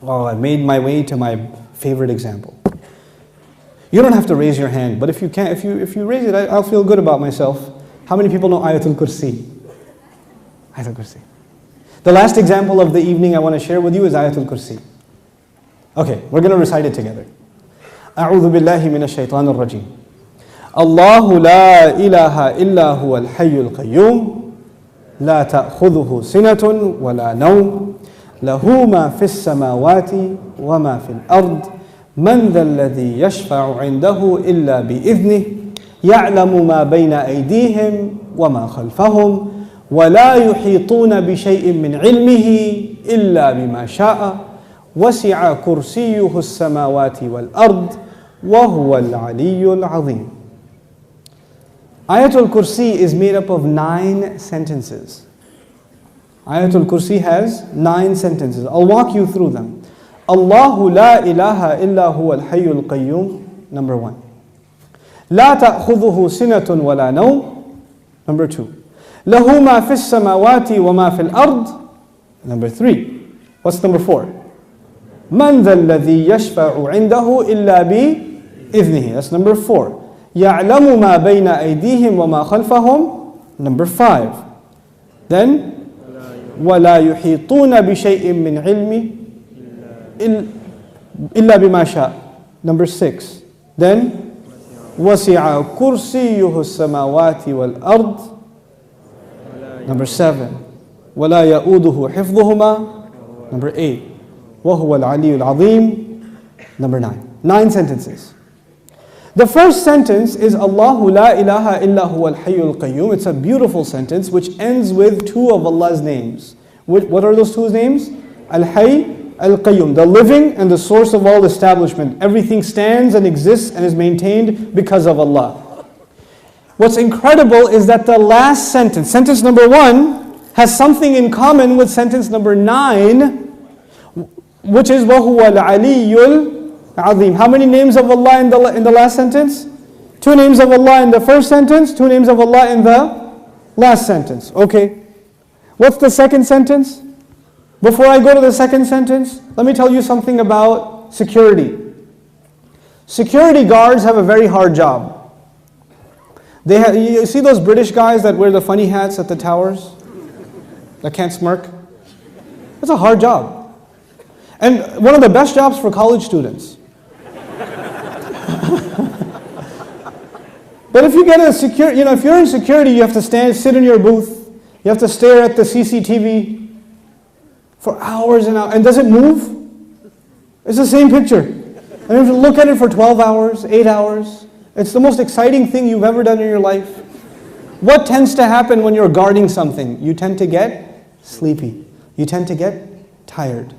Oh, I made my way to my favorite example. You don't have to raise your hand, but if you can, if you raise it, I'll feel good about myself. How many people know الکرسی? الکرسی. The last example of the evening I want to share with you is الکرسی. Okay, we're going to recite it together. أعوذ بالله من الشيطان الرجيم. الله لا إله إلا هو الحي القيوم لا تأخذه سنة ولا نوم له ما في السماوات وما في الأرض من ذا الذي يشفع عنده إلا بإذنه يعلم ما بين أيديهم وما خلفهم ولا يحيطون بشيء من علمه إلا بما شاء وسع كرسيه السماوات والأرض وهو العلي العظيم. Ayatul Kursi is made up of 9 sentences. Ayatul Kursi has 9 sentences. I'll walk you through them. Allahu la ilaha illa huwa al-hayyul qayyum, number 1. La ta'khudhuhu sinatun wa la nawm, number 2. Lahu ma fis samawati wa ma fil ard, number 3. What's number 4? Man dha alladhi yashfa'u 'indahu illa bi idhnihi. That's number 4. يَعْلَمُ مَا بَيْنَ أَيْدِيهِمْ وَمَا خَلْفَهُم, number 5. Then وَلَا يُحِيطُونَ بِشَيْءٍ مِّنْ عِلْمِهِ إِلَّا بِمَا شَاءَ, number 6. Then وَسِعَ كُرْسِيُّهُ السَّمَاوَاتِ وَالْأَرْضِ, number 7. وَلَا يَؤُودُهُ حِفْظُهُمَا, number 8. وَهُوَ الْعَلِيُّ الْعَظِيمُ, number 9. 9 sentences. The first sentence is Allahu la ilaha illa huwa al-hayyul qayyum. It's a beautiful sentence which ends with 2 of Allah's names. What are those 2 names? Al-hayy, al-qayyum, the living and the source of all establishment. Everything stands and exists and is maintained because of Allah. What's incredible is that the last sentence, sentence number 1, has something in common with sentence number 9, which is وَهُوَ الْعَلِيُّ Azim. How many names of Allah in the last sentence? 2 names of Allah in the first sentence, 2 names of Allah in the last sentence. Okay. What's the second sentence? Before I go to the second sentence, let me tell you something about security. Security guards have a very hard job. You see those British guys that wear the funny hats at the towers? That can't smirk? That's a hard job. And one of the best jobs for college students. But if you get a if you're in security, you have to sit in your booth. You have to stare at the CCTV for hours and hours. And does it move? It's the same picture. And you have to look at it for 12 hours, 8 hours. It's the most exciting thing you've ever done in your life. What tends to happen when you're guarding something? You tend to get sleepy. You tend to get tired.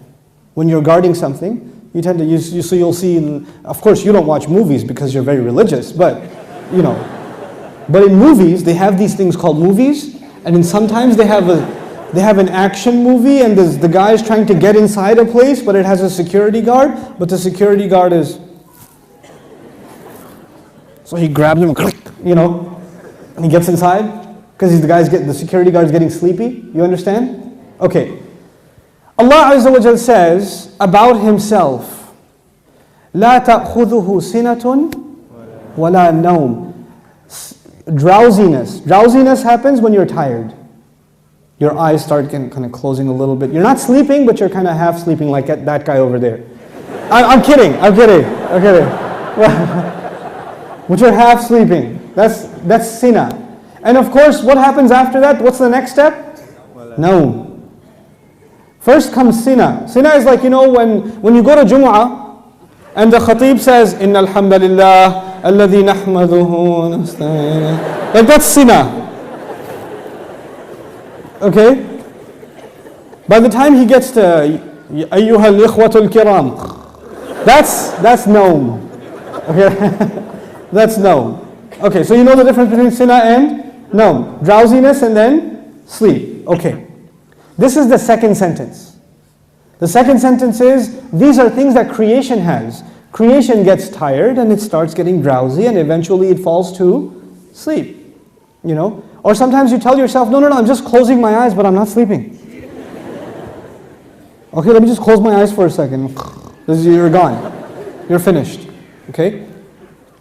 When you're guarding something, you tend to, so you'll see, of course you don't watch movies because you're very religious, but but in movies, they have these things called movies, and then sometimes they have an action movie, and the guy is trying to get inside a place, but it has a security guard, but the security guard is, so he grabs him, and he gets inside, because the security guard is getting sleepy. You understand? Okay. Allah Azza wa Jal says about Himself, لا تأخذه سنة ولا نوم. Drowsiness. Drowsiness happens when you're tired. Your eyes start kind of closing a little bit. You're not sleeping, but you're kind of half sleeping like that guy over there. I'm kidding. But you're half sleeping. That's sina. And of course, what happens after that? What's the next step? No. First comes sina. Sina is like, when you go to Jumu'ah, and the khatib says, Inna alhamdulillah, alladhi nahmaduhu, like that's sina. Okay? By the time he gets to Ayyuha al-ikhwatul kiram, that's naum. Okay? That's naum. Okay, so you know the difference between sina and naum. Drowsiness and then sleep. Okay. This is the second sentence. The second sentence is, these are things that creation has. Creation gets tired and it starts getting drowsy and eventually it falls to sleep. Or sometimes you tell yourself, no, I'm just closing my eyes, but I'm not sleeping. Okay, let me just close my eyes for a second. You're gone. You're finished. Okay?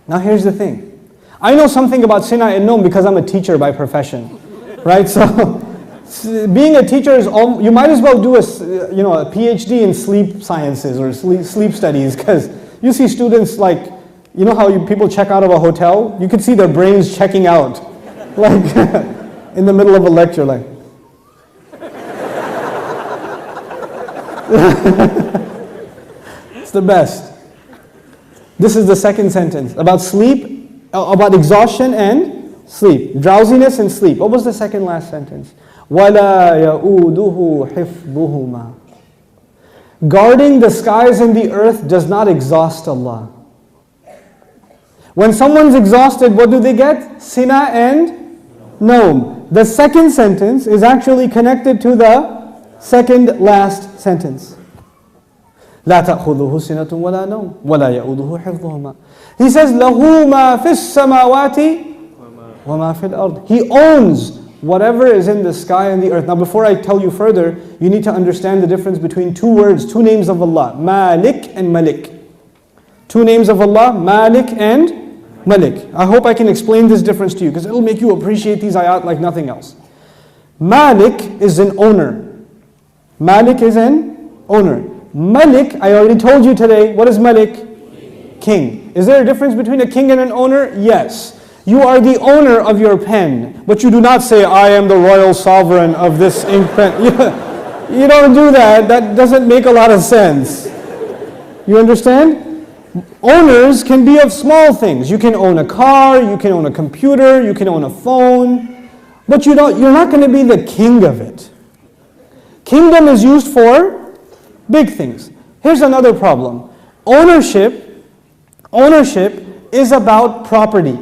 Now here's the thing. I know something about Sina and Nom because I'm a teacher by profession. Right? So, being a teacher is, you might as well do a PhD in sleep sciences or sleep studies, because you see students like, you know how people check out of a hotel? You can see their brains checking out. Like, in the middle of a lecture, like. It's the best. This is the second sentence about sleep, about exhaustion and sleep, drowsiness and sleep. What was the second last sentence? وَلَا يَؤُودُهُ حِفْظُهُمَا. Guarding the skies and the earth does not exhaust Allah. When someone's exhausted, what do they get? Sina and Nom. The second sentence is actually connected to the second last sentence. لا تأخذه سنة ولا نوم ولا يؤوده حفظهما. He says له ما في السماوات وما في الأرض. He owns whatever is in the sky and the earth. Now before I tell you further, you need to understand the difference between two words, two names of Allah, Malik and Malik. Two names of Allah, Malik and Malik. I hope I can explain this difference to you, because it will make you appreciate these ayat like nothing else. Malik is an owner. Malik is an owner. Malik, I already told you today, what is Malik? King. Is there a difference between a king and an owner? Yes. You are the owner of your pen, but you do not say, I am the royal sovereign of this ink pen. You don't do that. That doesn't make a lot of sense. You understand? Owners can be of small things. You can own a car, you can own a computer, you can own a phone, but you're not going to be the king of it. Kingdom is used for big things. Here's another problem. Ownership is about property.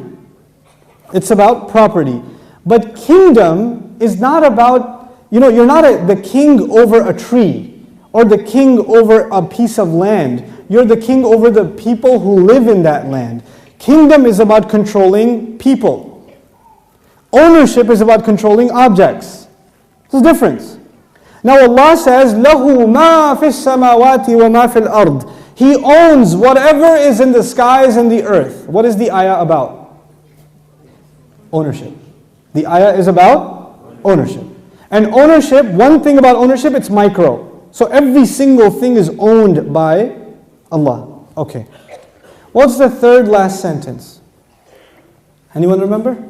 It's about property. But kingdom is not about, you're not the king over a tree or the king over a piece of land. You're the king over the people who live in that land. Kingdom is about controlling people. Ownership is about controlling objects. There's a difference. Now Allah says, لَهُ مَا فِي السَّمَاوَاتِ وَمَا فِي الْأَرْضِ. He owns whatever is in the skies and the earth. What is the ayah about? Ownership. The ayah is about ownership. And ownership, one thing about ownership, it's micro. So every single thing is owned by Allah. Okay. What's the third last sentence? Anyone remember?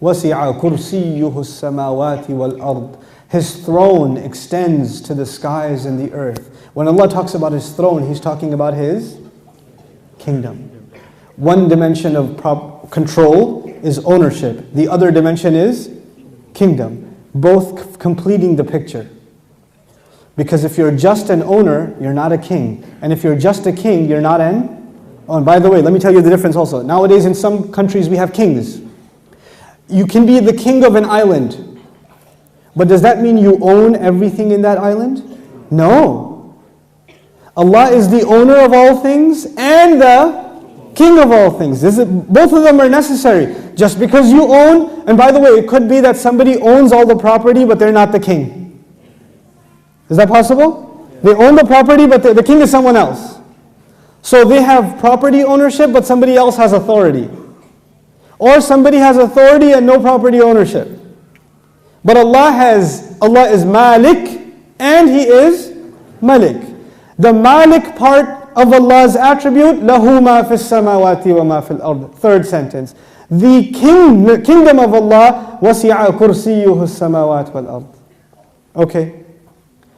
وَسِعَ كُرْسِيُّهُ السَّمَاوَاتِ وَالْأَرْضِ. His throne extends to the skies and the earth. When Allah talks about His throne, He's talking about His kingdom. One dimension of control is ownership. The other dimension is kingdom. Both completing the picture. Because if you're just an owner, you're not a king. And if you're just a king, you're not an owner. By the way, let me tell you the difference also. Nowadays in some countries we have kings. You can be the king of an island. But does that mean you own everything in that island? No. Allah is the owner of all things and the king of all things. Both of them are necessary. Just because you own, and by the way, it could be that somebody owns all the property but they're not the king. Is that possible? They own the property but the king is someone else. So they have property ownership but somebody else has authority. Or somebody has authority and no property ownership. But Allah is Malik and He is Malik. The Malik part of Allah's attribute, لَهُ مَا فِي السَّمَاوَاتِ وَمَا فِي الْأَرْضِ. Third sentence. The kingdom of Allah, وَسِعَ كُرْسِيُّهُ السَّمَاوَاتِ وَالْأَرْضِ. Okay.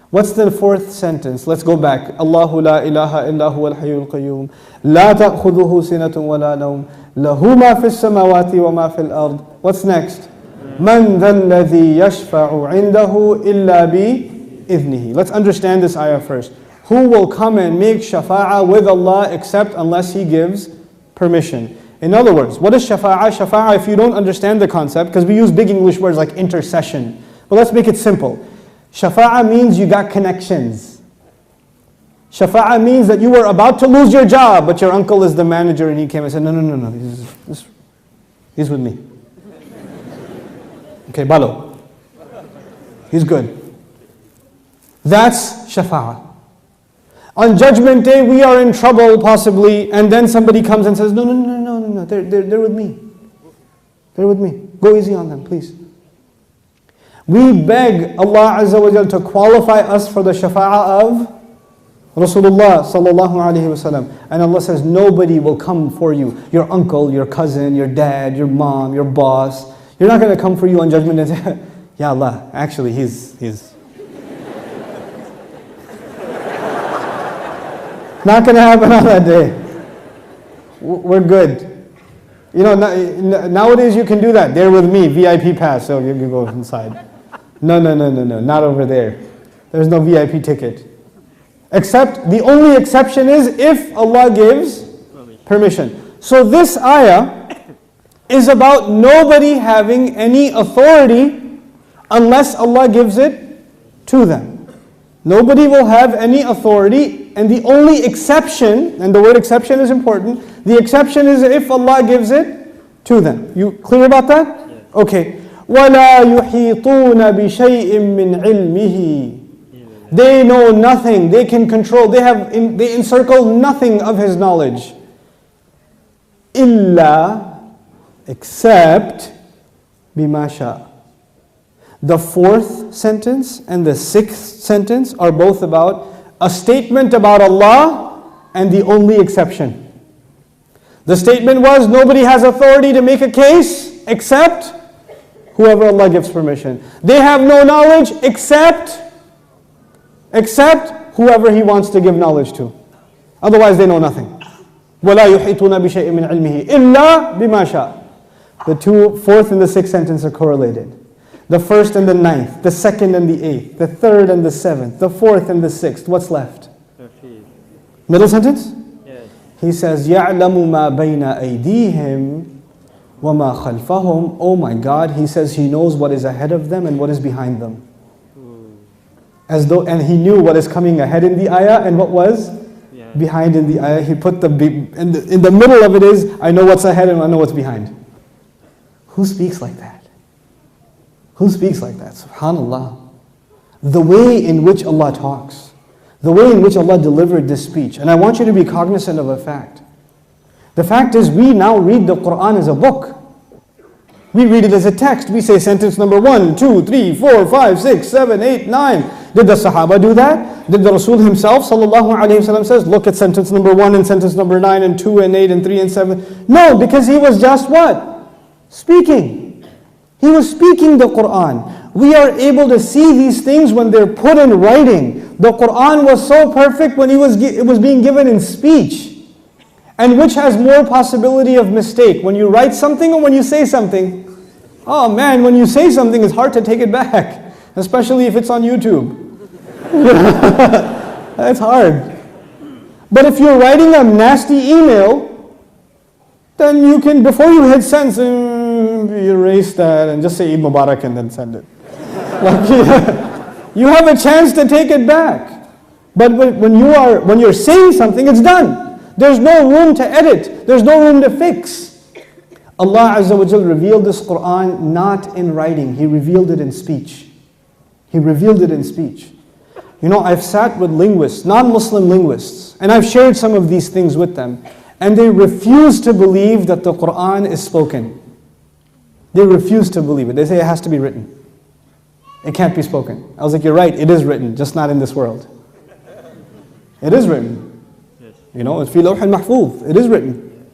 What's the fourth sentence? Let's go back. Allahu la ilaha illa huwa al-hayyul qayyum. La ta'khudhuhu sinatun wa la nawm. Lahu ma fi as-samawati wa ma fi al-ard. What's next? Man dha alladhi yashfa'u 'indahu illa bi idhnihi. Let's understand this ayah first. Who will come and make shafa'ah with Allah except unless He gives permission? In other words, what is shafa'ah? Shafa'ah, if you don't understand the concept, because we use big English words like intercession. But let's make it simple. Shafa'ah means you got connections. Shafa'ah means that you were about to lose your job, but your uncle is the manager and he came and said, no, he's with me. Okay, Balo. He's good. That's shafa'ah. On Judgment Day, we are in trouble possibly, and then somebody comes and says, no, they're with me. They're with me. Go easy on them, please. We beg Allah Azza wa Jal to qualify us for the shafa'ah of Rasulullah sallallahu alayhi wa sallam. And Allah says, nobody will come for you. Your uncle, your cousin, your dad, your mom, your boss. You're not going to come for you on Judgment Day and say, Ya Allah, actually he's not going to happen on that day. We're good. You know, nowadays you can do that. They're with me, VIP pass, so you can go inside. No, not over there. There's no VIP ticket. Except, the only exception is if Allah gives permission. So this ayah is about nobody having any authority unless Allah gives it to them. Nobody will have any authority, and the only exception, and the word exception is important, the exception is if Allah gives it to them. You clear about that? Yes. Okay. وَلَا يُحِيطُونَ بِشَيْءٍ مِّنْ عِلْمِهِ. They know nothing, they can control, they encircle nothing of His knowledge. إِلَّا, except بِمَا شَاءَ. The fourth sentence and the sixth sentence are both about a statement about Allah and the only exception. The statement was, nobody has authority to make a case except whoever Allah gives permission. They have no knowledge except whoever He wants to give knowledge to. Otherwise they know nothing. وَلَا يُحِيطُونَ بِشَيْءٍ مِّنْ عِلْمِهِ إِلَّا بِمَا شَاءَ. The fourth and the sixth sentence are correlated. The first and the ninth, the second and the eighth, the third and the seventh, the fourth and the sixth. What's left? Middle sentence? Yes. He says, يَعْلَمُ مَا بَيْنَ أَيْدِيهِمْ وَمَا خَلْفَهُمْ. Oh my God, He says He knows what is ahead of them and what is behind them. As though, and He knew what is coming ahead in the ayah and what was behind in the ayah. He put in the middle of it is, I know what's ahead and I know what's behind. Who speaks like that? Who speaks like that? SubhanAllah. The way in which Allah talks, the way in which Allah delivered this speech. And I want you to be cognizant of a fact. The fact is, we now read the Quran as a book. We read it as a text. We say sentence number 1, 2, 3, 4, 5, 6, 7, 8, 9. Did the Sahaba do that? Did the Rasul himself, sallallahu alayhi wasallam, says, look at sentence number 1 and sentence number 9 and 2 and 8 and 3 and 7? No, because he was just what? Speaking. He was speaking the Quran. We are able to see these things when they're put in writing. The Quran was so perfect when it was being given in speech. And which has more possibility of mistake? When you write something or when you say something? Oh man, when you say something, it's hard to take it back. Especially if it's on YouTube. That's hard. But if you're writing a nasty email, then you can, before you hit send, erase that and just say Eid Mubarak and then send it. You have a chance to take it back. But when you're saying something, it's done. There's no room to edit. There's no room to fix. Allah Azza wa Jal revealed this Quran not in writing. He revealed it in speech. He revealed it in speech. You know, I've sat with linguists, non-Muslim linguists, and I've shared some of these things with them, and they refuse to believe that the Quran is spoken. They refuse to believe it. They say it has to be written. It can't be spoken. I was like, you're right, it is written, just not in this world. It is written. You know, it's fi lawh al-mahfuz. It is written.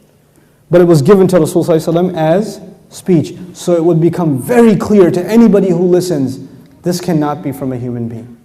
But it was given to Rasulullah as speech. So it would become very clear to anybody who listens, this cannot be from a human being.